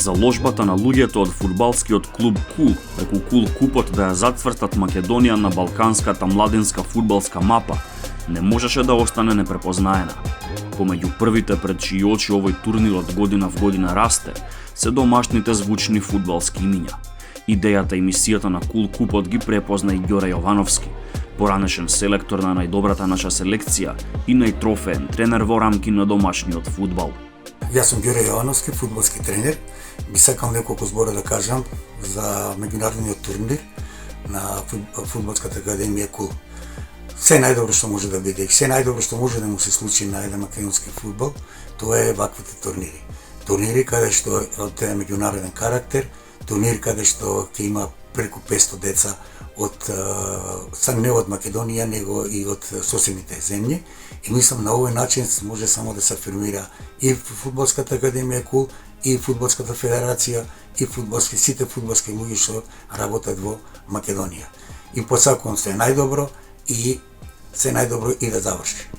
заложбата на луѓето од фудбалскиот клуб Кул, преку Кул купот да ја затвртат Македонија на балканската младинска фудбалска мапа, не можеше да остане непрепознаена. Помеѓу првите пред чии очи овој турнир од година в година расте, се домашните звучни фудбалски имиња. Идејата и мисијата на Кул купот ги препозна и Ѓоре Јовановски, поранешен селектор на најдобрата наша селекција и најтрофеен тренер во рамки на домашниот фудбал. Јас сум Ѓоре Јовановски, фудбалски тренер. Би сакал неколку збора да кажам за меѓународниот турнир на фудбалската академија Кул. Се најдобро што може да биде и се најдобро што може да му се случи на еден македонски фудбал, тоа е ваквите турнири. Турнири каде што од меѓународен карактер, турнир каде што ќе има преку 500 деца од не од Македонија, него и од соседните земји. И мислам на овој начин може само да се афирмира и фудбалската академија Кул, и фудбалската федерација, и сите фудбалски луѓе што работат во Македонија. И посакувам се најдобро и се најдобро и да заврши.